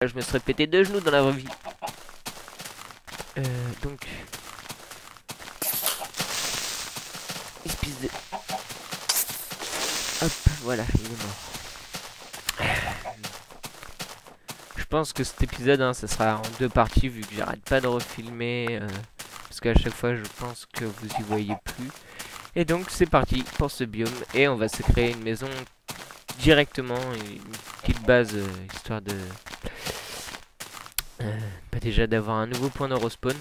je me serais pété 2 genoux dans la vraie vie. Donc... Espèce de... Hop, voilà, il est mort. Je pense que cet épisode, hein, ça sera en 2 parties, vu que j'arrête pas de refilmer. Parce qu'à chaque fois, je pense que vous y voyez plus. Et donc, c'est parti pour ce biome. Et on va se créer une maison directement, une petite base, histoire de... pas déjà d'avoir un nouveau point de respawn.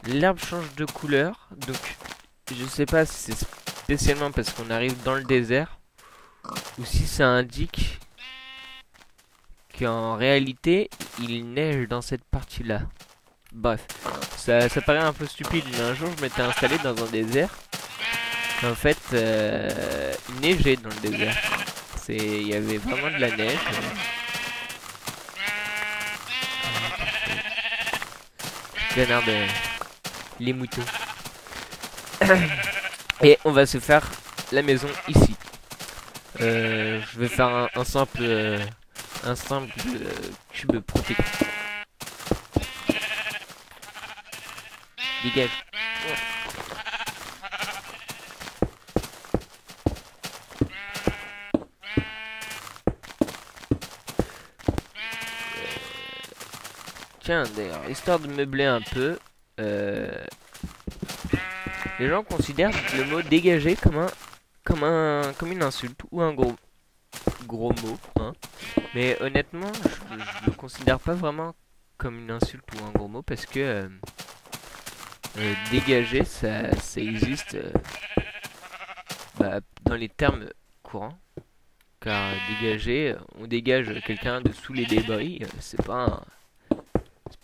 L'herbe change de couleur, donc je sais pas si c'est spécialement parce qu'on arrive dans le désert ou si ça indique qu'en réalité il neige dans cette partie là. Bref, ça paraît un peu stupide, mais un jour je m'étais installé dans un désert et en fait il neigeait dans le désert. Il y avait vraiment de la neige. Canard de... les moutons. Et on va se faire la maison ici. Je vais faire un simple cube protecteur. Dégage. Tiens, d'ailleurs, histoire de meubler un peu, les gens considèrent le mot dégager comme une insulte ou un gros mot, hein. Mais honnêtement, je le considère pas vraiment comme une insulte ou un gros mot parce que dégager, ça existe dans les termes courants. Car dégager, on dégage quelqu'un de sous les débris, c'est pas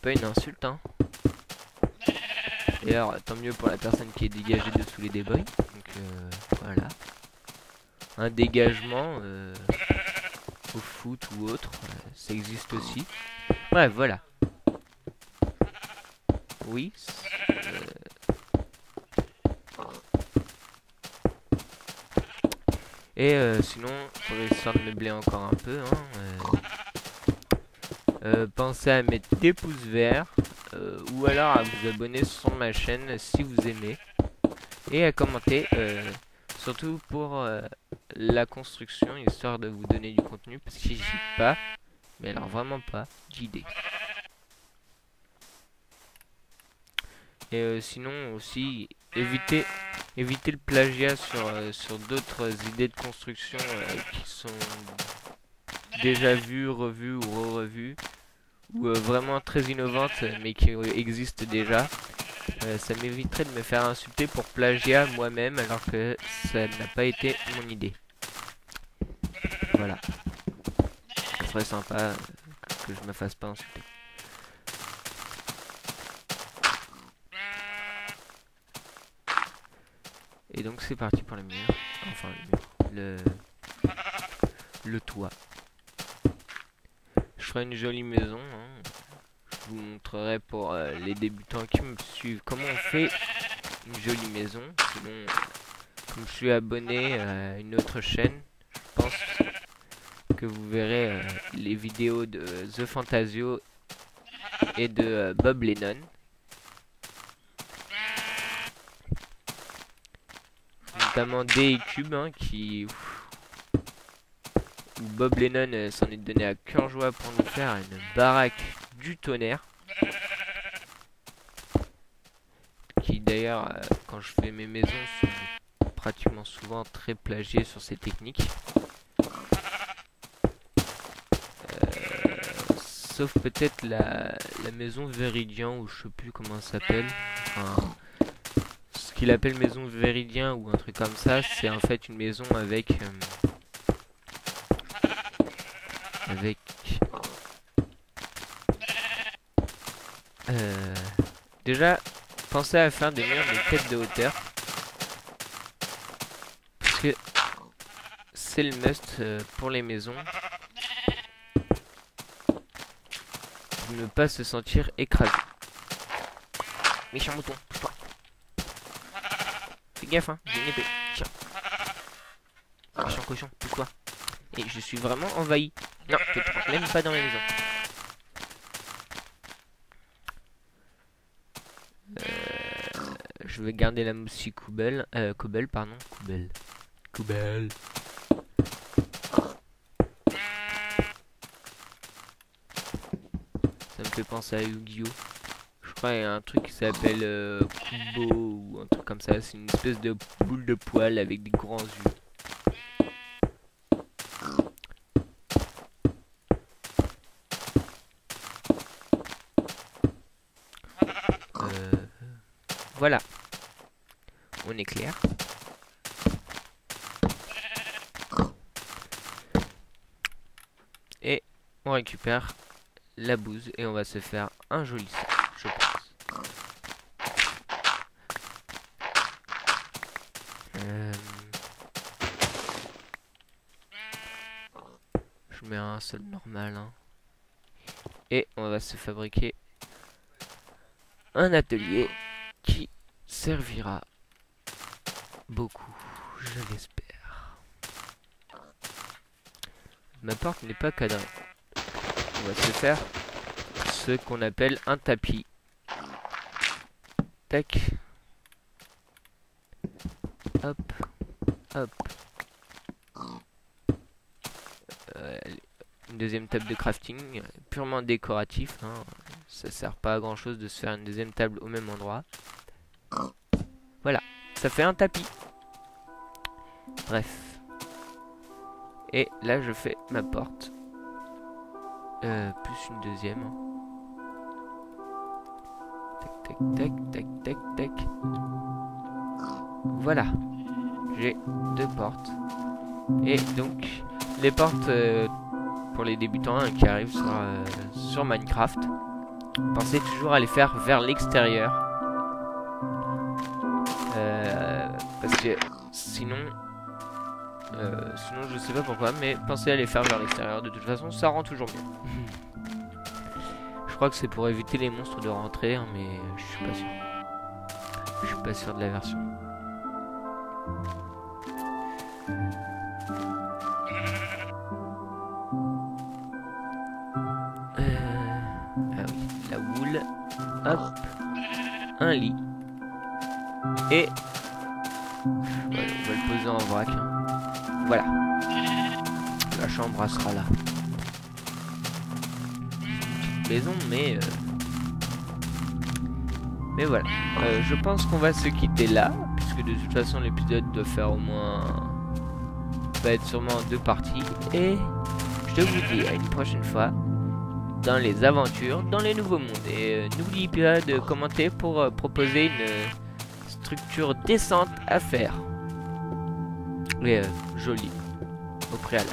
une insulte, hein. D'ailleurs, tant mieux pour la personne qui est dégagée de sous les débris. Donc voilà. Un dégagement au foot ou autre, ça existe aussi. Bref, voilà. Oui. Et sinon, pour histoire de meubler encore un peu, hein, pensez à mettre des pouces verts. Ou alors à vous abonner sur ma chaîne si vous aimez. Et à commenter, surtout pour la construction, histoire de vous donner du contenu, parce que j'y pas, mais alors vraiment pas, d'idées. Et sinon aussi, évitez le plagiat sur d'autres idées de construction qui sont déjà vues, revues ou re-revues, ou vraiment très innovantes, mais qui existent déjà. Ça m'éviterait de me faire insulter pour plagiat moi-même alors que ça n'a pas été mon idée. Voilà. Ce serait sympa que je me fasse pas insulter. Et donc c'est parti pour le mur. Enfin le mur. Le toit. Je ferai une jolie maison, hein. Je vous montrerai pour les débutants qui me suivent comment on fait une jolie maison. Sinon, comme je suis abonné à une autre chaîne, je pense que vous verrez les vidéos de The Fantasio et de Bob Lennon. Notamment D-Cube, hein, où Bob Lennon s'en est donné à cœur joie pour nous faire une baraque du tonnerre. Qui d'ailleurs, quand je fais mes maisons, sont pratiquement souvent très plagiées sur ces techniques. Sauf peut-être la maison Véridien, ou je sais plus comment ça s'appelle. Enfin, ce qu'il appelle maison Véridien ou un truc comme ça, c'est en fait une maison avec déjà, pensez à faire des murs de tête de hauteur. Parce que c'est le must pour les maisons. Pour ne pas se sentir écrasé. Méchant mouton, pousse-toi. Fais gaffe, hein, j'ai une épée. Tiens. Méchant cochon, pousse-toi. Et je suis vraiment envahi. Non, tu te même pas dans la maison. Je vais garder la moussie Koubel. Koubel, pardon. Koubel. Koubel. Ça me fait penser à Yu-Gi-Oh! Je crois qu'il y a un truc qui s'appelle Kubo ou un truc comme ça. C'est une espèce de boule de poil avec des grands yeux. Voilà. On est clair. Et on récupère la bouse et on va se faire un joli sac, je pense. Je mets un seul normal. Hein. Et on va se fabriquer un atelier qui servira beaucoup, je l'espère. Ma porte n'est pas cadrée. On va se faire ce qu'on appelle un tapis. Tac. Hop. Hop. Une deuxième table de crafting, purement décoratif. Hein. Ça sert pas à grand chose de se faire une deuxième table au même endroit. Voilà. Ça fait un tapis. Bref. Et là, je fais ma porte. Plus une deuxième. Tac, tac, tac, tac, tac, tac. Voilà. J'ai deux portes. Et donc, les portes pour les débutants hein, qui arrivent sur Minecraft, pensez toujours à les faire vers l'extérieur. Parce que sinon je sais pas pourquoi, mais pensez à les faire vers l'extérieur. De toute façon, ça rend toujours mieux. Je crois que c'est pour éviter les monstres de rentrer, hein, mais je suis pas sûr. Je suis pas sûr de la version. Ah oui, la wool. Hop. Un lit. Et ouais, on va le poser en vrac. Hein. Voilà. La chambre elle sera là. Une petite maison, mais voilà. Je pense qu'on va se quitter là, puisque de toute façon l'épisode doit faire au moins, va être sûrement en 2 parties. Et je vous dis à une prochaine fois dans les aventures dans les nouveaux mondes. Et n'oubliez pas de commenter pour proposer une structure décente à faire. Et jolie au préalable.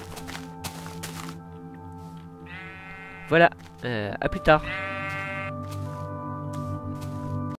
Voilà, à plus tard.